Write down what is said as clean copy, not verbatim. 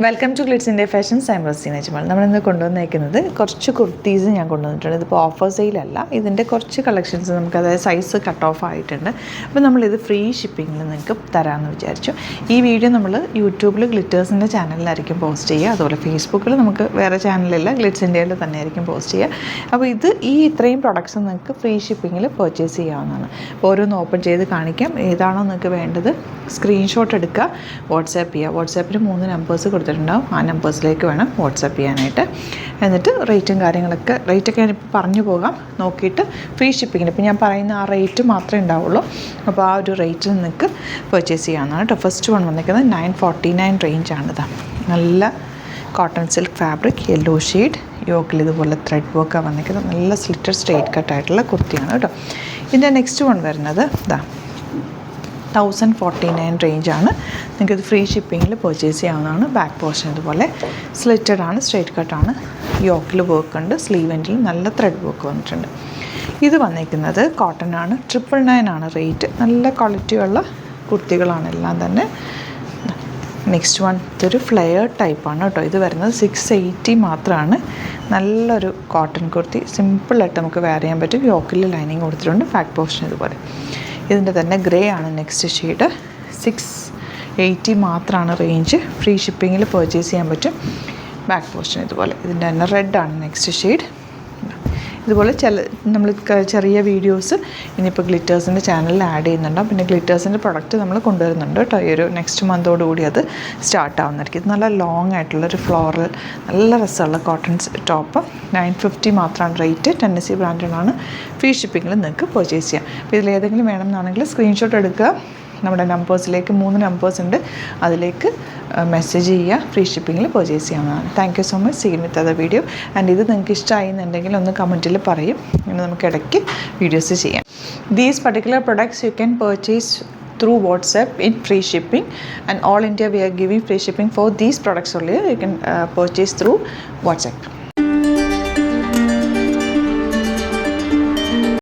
Welcome to Glitz India fashions. I'm Razeena Ajmal. നമ്മളിന്ന് കൊണ്ടുവന്നേക്കുന്നത് കുറച്ച് കുർത്തീസ് ഞാൻ കൊണ്ടുവന്നിട്ടുണ്ട്. ഇതിപ്പോൾ ഓഫർ സെയിലല്ല, ഇതിൻ്റെ കുറച്ച് കളക്ഷൻസ് നമുക്ക്, അതായത് സൈസ് കട്ട് ഓഫ് ആയിട്ടുണ്ട്. അപ്പോൾ നമ്മളിത് ഫ്രീ ഷിപ്പിങ്ങിൽ നിങ്ങൾക്ക് തരാമെന്ന് വിചാരിച്ചു. ഈ വീഡിയോ നമ്മൾ യൂട്യൂബിൽ ഗ്ലിറ്റേഴ്സിൻ്റെ ചാനലിലായിരിക്കും പോസ്റ്റ് ചെയ്യുക. അതുപോലെ ഫേസ്ബുക്കിൽ നമുക്ക് വേറെ ചാനലില്ല, ഗ്ലിറ്റ്സ് ഇന്ത്യയിൽ തന്നെ ആയിരിക്കും പോസ്റ്റ് ചെയ്യുക. അപ്പോൾ ഇത്രയും പ്രൊഡക്ട്സ് നിങ്ങൾക്ക് ഫ്രീ ഷിപ്പിങ്ങിൽ പർച്ചേസ് ചെയ്യാവുന്നതാണ്. അപ്പോൾ ഓരോന്ന് ഓപ്പൺ ചെയ്ത് കാണിക്കാം. ഏതാണോ നിങ്ങൾക്ക് വേണ്ടത് സ്ക്രീൻഷോട്ട് എടുക്കുക, വാട്സാപ്പ് ചെയ്യുക. വാട്സാപ്പിൽ 3 നമ്പേഴ്സ് കൊടുത്തിട്ടുണ്ടാവും. ആ നമ്പേഴ്സിലേക്ക് വേണം വാട്സാപ്പ് ചെയ്യാനായിട്ട്. എന്നിട്ട് റേറ്റൊക്കെ ഞാനിപ്പോൾ പറഞ്ഞു പോകാം. നോക്കിയിട്ട് ഫ്രീ ഷിപ്പിങ്ങിന് ഇപ്പോൾ ഞാൻ പറയുന്ന ആ റേറ്റ് മാത്രമേ ഉണ്ടാവുള്ളൂ. അപ്പോൾ ആ ഒരു റേറ്റിൽ നിങ്ങൾക്ക് പർച്ചേസ് ചെയ്യാവുന്നതാണ് കേട്ടോ. ഫസ്റ്റ് വൺ വന്നിരിക്കുന്നത് 949 റേഞ്ചാണിത്. നല്ല cotton silk fabric, yellow shade, യോക്കിൽ ഇതുപോലെ ത്രെഡ് വർക്കാണ് വന്നിരിക്കുന്നത്. നല്ല സ്ലിറ്റഡ് സ്ട്രെയിറ്റ് കട്ടായിട്ടുള്ള കുർത്തിയാണ് കേട്ടോ. ഇതിൻ്റെ നെക്സ്റ്റ് വൺ വരുന്നത് 1049 റേഞ്ചാണ്. നിങ്ങൾക്കിത് ഫ്രീ ഷിപ്പിങ്ങിൽ പർച്ചേസ് ചെയ്യാവുന്നതാണ്. ബാക്ക് പോർഷൻ ഇതുപോലെ സ്ലിറ്റഡ് ആണ്, സ്ട്രെയിറ്റ് കട്ടാണ്, യോക്കിൽ വർക്ക് ഉണ്ട്, സ്ലീവ് എൻഡിൽ നല്ല ത്രെഡ് വർക്ക് വന്നിട്ടുണ്ട്. ഇത് വന്നിരിക്കുന്നത് കോട്ടൺ ആണ്. 999 ആണ് റേറ്റ്. നല്ല ക്വാളിറ്റിയുള്ള കുർത്തികളാണ് എല്ലാം തന്നെ. നെക്സ്റ്റ് വൺ ഇതൊരു ഫ്ലെയർ ടൈപ്പാണ് കേട്ടോ. ഇത് വരുന്നത് 680 മാത്രമാണ്. നല്ലൊരു കോട്ടൺ കുർത്തി, സിമ്പിളായിട്ട് നമുക്ക് വെയർ ചെയ്യാൻ പറ്റും. യോക്കിൽ ലൈനിങ് കൊടുത്തിട്ടുണ്ട്. ബാക്ക് പോർഷൻ ഇതുപോലെ. ഇതിൻ്റെ തന്നെ ഗ്രേ ആണ് നെക്സ്റ്റ് ഷെയ്ഡ്. 680 മാത്രമാണ് റേഞ്ച്. ഫ്രീ ഷിപ്പിങ്ങിൽ പർച്ചേസ് ചെയ്യാൻ പറ്റും. ബാക്ക് പോർഷൻ ഇതുപോലെ. ഇതിൻ്റെ തന്നെ റെഡാണ് നെക്സ്റ്റ് ഷെയ്ഡ്. ഇതുപോലെ നമ്മൾ ചെറിയ വീഡിയോസ് ഇനിയിപ്പോൾ ഗ്ലിറ്റേഴ്സിൻ്റെ ചാനലിൽ ആഡ് ചെയ്യുന്നുണ്ടാവും. പിന്നെ ഗ്ലിറ്റേഴ്സിൻ്റെ പ്രൊഡക്റ്റ് നമ്മൾ കൊണ്ടുവരുന്നുണ്ട് കേട്ടോ. ഈ ഒരു നെക്സ്റ്റ് മന്തോടുകൂടി അത് സ്റ്റാർട്ട് ആവുന്നതായിരിക്കും. ഇത് നല്ല ലോങ് ആയിട്ടുള്ളൊരു ഫ്ലോറൽ, നല്ല രസമുള്ള കോട്ടൺ ടോപ്പ്. 950 മാത്രമാണ് റേറ്റ്. ടെന്നസി ബ്രാൻഡാണ്. ഫ്രീ ഷിപ്പിങ്ങിൽ നിങ്ങൾക്ക് പർച്ചേസ് ചെയ്യാം. അപ്പോൾ ഇതിലേതെങ്കിലും വേണമെന്നാണെങ്കിൽ സ്ക്രീൻഷോട്ട് എടുക്കുക. നമ്മുടെ നമ്പേഴ്സിലേക്ക് 3 നമ്പേഴ്സ് ഉണ്ട്, അതിലേക്ക് മെസ്സേജ് ചെയ്യുക. ഫ്രീ ഷിപ്പിങ്ങിൽ പർച്ചേസ് ചെയ്യാവുന്നതാണ്. Thank you so much. Seen with other video. And ഇത് നിങ്ങൾക്ക് ഇഷ്ടമായി എന്നുണ്ടെങ്കിൽ ഒന്ന് കമൻറ്റിൽ പറയും. ഇങ്ങനെ നമുക്ക് ഇടയ്ക്ക് വീഡിയോസ് ചെയ്യാം. These particular products you can purchase through WhatsApp in free shipping, and all India we are giving free shipping for these products only. You can purchase through WhatsApp.